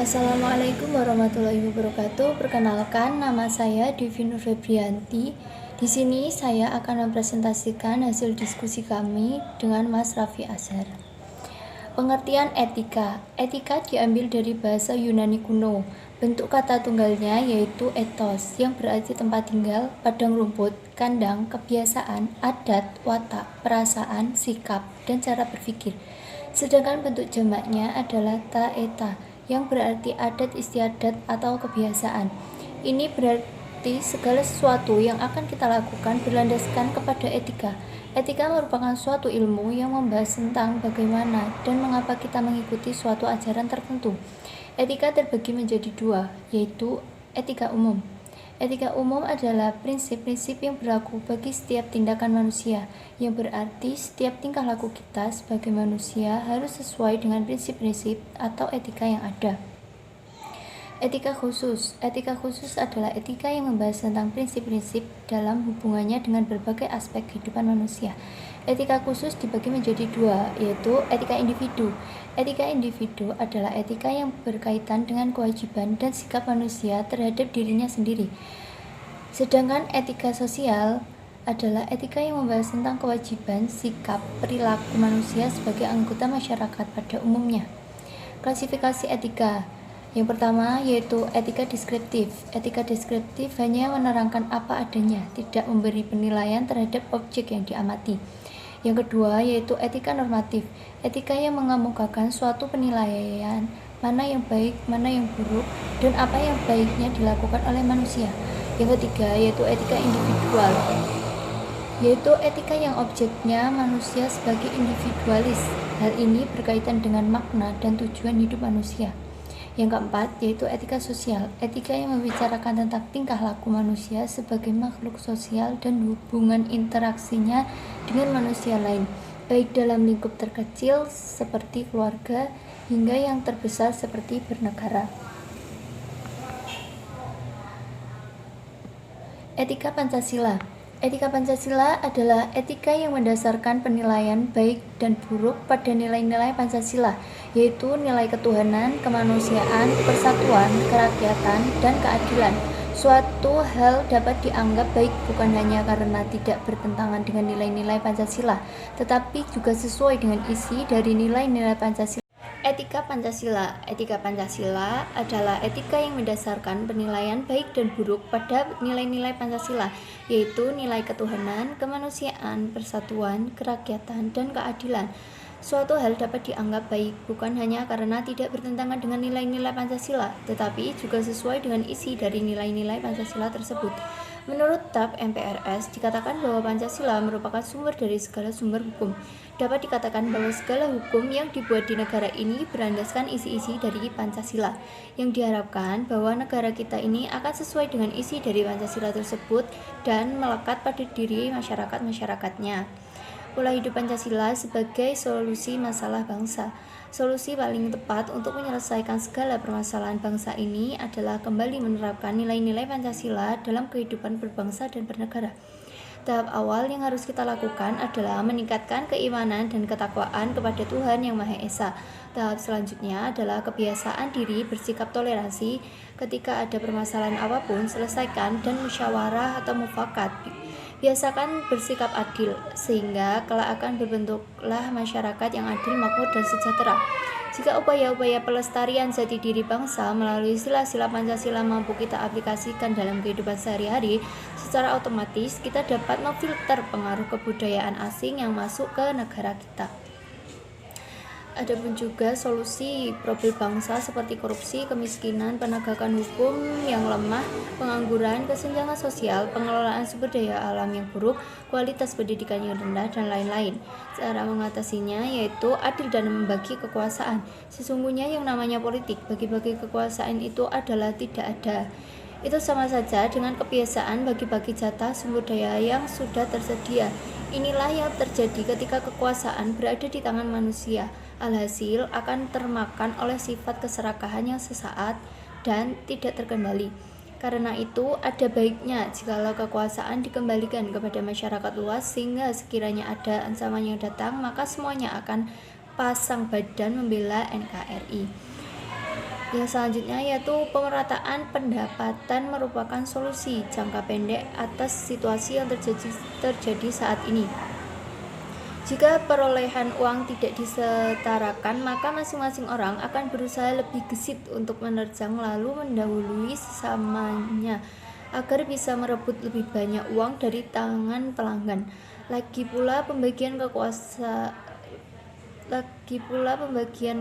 Assalamualaikum warahmatullahi wabarakatuh. Perkenalkan, nama saya Devi Nur Febrianti. Di sini saya akan mempresentasikan hasil diskusi kami dengan Mas Raffi Azhar. Pengertian etika. Etika diambil dari bahasa Yunani kuno. Bentuk kata tunggalnya yaitu ethos, yang berarti tempat tinggal, padang rumput, kandang, kebiasaan, adat, watak, perasaan, sikap, dan cara berpikir. Sedangkan bentuk jamaknya adalah taeta, yang berarti adat istiadat atau kebiasaan. Ini berarti segala sesuatu yang akan kita lakukan berlandaskan kepada etika. Etika merupakan suatu ilmu yang membahas tentang bagaimana dan mengapa kita mengikuti suatu ajaran tertentu. Etika terbagi menjadi dua, yaitu etika umum. Etika umum adalah prinsip-prinsip yang berlaku bagi setiap tindakan manusia, yang berarti setiap tingkah laku kita sebagai manusia harus sesuai dengan prinsip-prinsip atau etika yang ada. Etika khusus. Etika khusus adalah etika yang membahas tentang prinsip-prinsip dalam hubungannya dengan berbagai aspek kehidupan manusia. Etika khusus dibagi menjadi dua, yaitu etika individu. Etika individu adalah etika yang berkaitan dengan kewajiban dan sikap manusia terhadap dirinya sendiri. Sedangkan etika sosial adalah etika yang membahas tentang kewajiban, sikap, perilaku manusia sebagai anggota masyarakat pada umumnya. Klasifikasi etika. Yang pertama yaitu etika deskriptif. Etika deskriptif hanya menerangkan apa adanya, tidak memberi penilaian terhadap objek yang diamati. Yang kedua yaitu etika normatif. Etika yang mengemukakan suatu penilaian, mana yang baik, mana yang buruk, dan apa yang baiknya dilakukan oleh manusia. Yang ketiga yaitu etika individual, yaitu etika yang objeknya manusia sebagai individualis. Hal ini berkaitan dengan makna dan tujuan hidup manusia. Yang keempat yaitu etika sosial. Etika yang membicarakan tentang tingkah laku manusia sebagai makhluk sosial dan hubungan interaksinya dengan manusia lain, baik dalam lingkup terkecil seperti keluarga hingga yang terbesar seperti bernegara. Etika Pancasila. Etika Pancasila adalah etika yang mendasarkan penilaian baik dan buruk pada nilai-nilai Pancasila, yaitu nilai ketuhanan, kemanusiaan, persatuan, kerakyatan, dan keadilan. Suatu hal dapat dianggap baik bukan hanya karena tidak bertentangan dengan nilai-nilai Pancasila, tetapi juga sesuai dengan isi dari nilai-nilai Pancasila. Etika Pancasila. Etika Pancasila adalah etika yang mendasarkan penilaian baik dan buruk pada nilai-nilai Pancasila, yaitu nilai ketuhanan, kemanusiaan, persatuan, kerakyatan, dan keadilan. Suatu hal dapat dianggap baik bukan hanya karena tidak bertentangan dengan nilai-nilai Pancasila, tetapi juga sesuai dengan isi dari nilai-nilai Pancasila tersebut. Menurut TAP MPRS, dikatakan bahwa Pancasila merupakan sumber dari segala sumber hukum. Dapat dikatakan bahwa segala hukum yang dibuat di negara ini berlandaskan isi-isi dari Pancasila, yang diharapkan bahwa negara kita ini akan sesuai dengan isi dari Pancasila tersebut dan melekat pada diri masyarakat-masyarakatnya. Pola hidup Pancasila sebagai solusi masalah bangsa. Solusi paling tepat untuk menyelesaikan segala permasalahan bangsa ini adalah kembali menerapkan nilai-nilai Pancasila dalam kehidupan berbangsa dan bernegara. Tahap awal yang harus kita lakukan adalah meningkatkan keimanan dan ketakwaan kepada Tuhan Yang Maha Esa. Tahap selanjutnya adalah kebiasaan diri bersikap toleransi ketika ada permasalahan apapun, selesaikan dan musyawarah atau mufakat. Biasakan bersikap adil, sehingga kelak akan berbentuklah masyarakat yang adil, makmur, dan sejahtera. Jika upaya-upaya pelestarian jati diri bangsa melalui sila-sila Pancasila mampu kita aplikasikan dalam kehidupan sehari-hari, secara otomatis kita dapat memfilter pengaruh kebudayaan asing yang masuk ke negara kita. Adapun juga solusi problem bangsa seperti korupsi, kemiskinan, penegakan hukum yang lemah, pengangguran, kesenjangan sosial, pengelolaan sumber daya alam yang buruk, kualitas pendidikan yang rendah, dan lain-lain. Cara mengatasinya yaitu adil dan membagi kekuasaan. Sesungguhnya yang namanya politik, bagi-bagi kekuasaan itu adalah tidak ada. Itu sama saja dengan kebiasaan bagi-bagi jatah sumber daya yang sudah tersedia. Inilah yang terjadi ketika kekuasaan berada di tangan manusia. Alhasil akan termakan oleh sifat keserakahan yang sesaat dan tidak terkendali. Karena itu ada baiknya jikalau kekuasaan dikembalikan kepada masyarakat luas, sehingga sekiranya ada ancaman yang datang maka semuanya akan pasang badan membela NKRI. Yang selanjutnya yaitu pemerataan pendapatan merupakan solusi jangka pendek atas situasi yang terjadi saat ini. Jika perolehan uang tidak disetarakan, maka masing-masing orang akan berusaha lebih gesit untuk menerjang lalu mendahului sesamanya agar bisa merebut lebih banyak uang dari tangan pelanggan. Lagi pula pembagian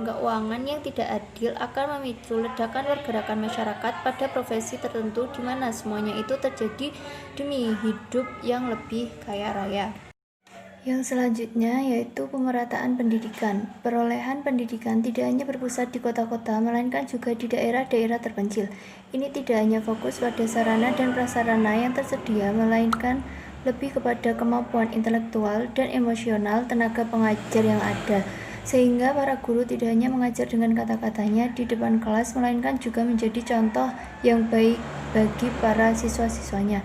keuangan yang tidak adil akan memicu ledakan pergerakan masyarakat pada profesi tertentu di mana semuanya itu terjadi demi hidup yang lebih kaya raya. Yang selanjutnya yaitu pemerataan pendidikan. Perolehan pendidikan tidak hanya berpusat di kota-kota, melainkan juga di daerah-daerah terpencil. Ini tidak hanya fokus pada sarana dan prasarana yang tersedia, melainkan lebih kepada kemampuan intelektual dan emosional tenaga pengajar yang ada. Sehingga para guru tidak hanya mengajar dengan kata-katanya di depan kelas, melainkan juga menjadi contoh yang baik bagi para siswa-siswanya.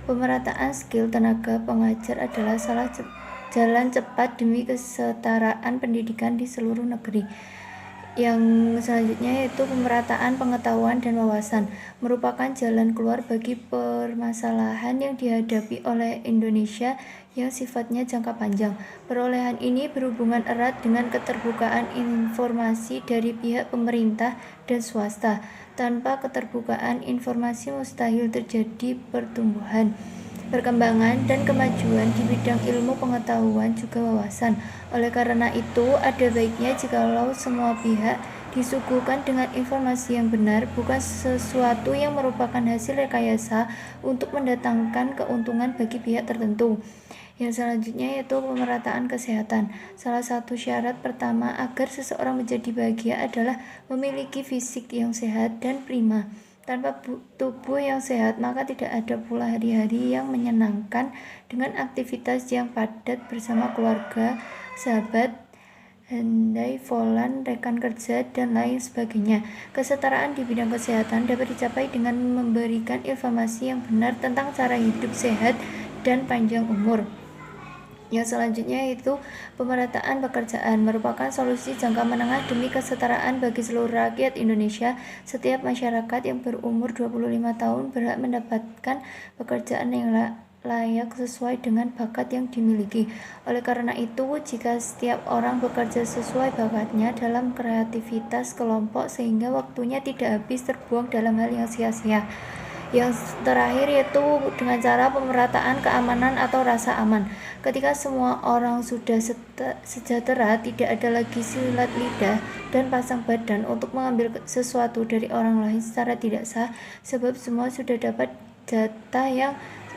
Pemerataan skill tenaga pengajar adalah salah jalan cepat demi kesetaraan pendidikan di seluruh negeri. Yang selanjutnya yaitu pemerataan pengetahuan dan wawasan merupakan jalan keluar bagi permasalahan yang dihadapi oleh Indonesia yang sifatnya jangka panjang. Perolehan ini berhubungan erat dengan keterbukaan informasi dari pihak pemerintah dan swasta. Tanpa keterbukaan informasi mustahil terjadi perkembangan dan kemajuan di bidang ilmu pengetahuan juga wawasan. Oleh karena itu, ada baiknya jikalau semua pihak disuguhkan dengan informasi yang benar, bukan sesuatu yang merupakan hasil rekayasa untuk mendatangkan keuntungan bagi pihak tertentu. Yang selanjutnya yaitu pemerataan kesehatan. Salah satu syarat pertama agar seseorang menjadi bahagia adalah memiliki fisik yang sehat dan prima. Tanpa tubuh yang sehat, maka tidak ada pula hari-hari yang menyenangkan dengan aktivitas yang padat bersama keluarga, sahabat, handai, volan, rekan kerja, dan lain sebagainya. Kesetaraan di bidang kesehatan dapat dicapai dengan memberikan informasi yang benar tentang cara hidup sehat dan panjang umur. Yang selanjutnya yaitu pemerataan pekerjaan merupakan solusi jangka menengah demi kesetaraan bagi seluruh rakyat Indonesia. Setiap masyarakat yang berumur 25 tahun berhak mendapatkan pekerjaan yang layak sesuai dengan bakat yang dimiliki. Oleh karena itu, jika setiap orang bekerja sesuai bakatnya dalam kreativitas kelompok sehingga waktunya tidak habis terbuang dalam hal yang sia-sia. Yang terakhir yaitu dengan cara pemerataan keamanan atau rasa aman. Ketika semua orang sudah sejahtera, tidak ada lagi silat lidah dan pasang badan untuk mengambil sesuatu dari orang lain secara tidak sah, sebab semua sudah dapat jatah yang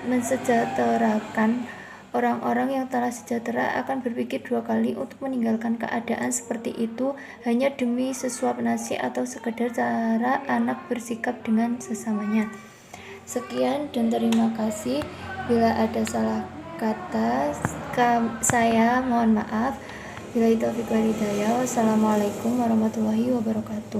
mensejahterakan. Orang-orang yang telah sejahtera akan berpikir dua kali untuk meninggalkan keadaan seperti itu hanya demi sesuap nasi atau sekedar cara anak bersikap dengan sesamanya. Sekian dan terima kasih. Bila ada salah kata, saya mohon maaf. Bila itu Wassalamualaikum warahmatullahi wabarakatuh.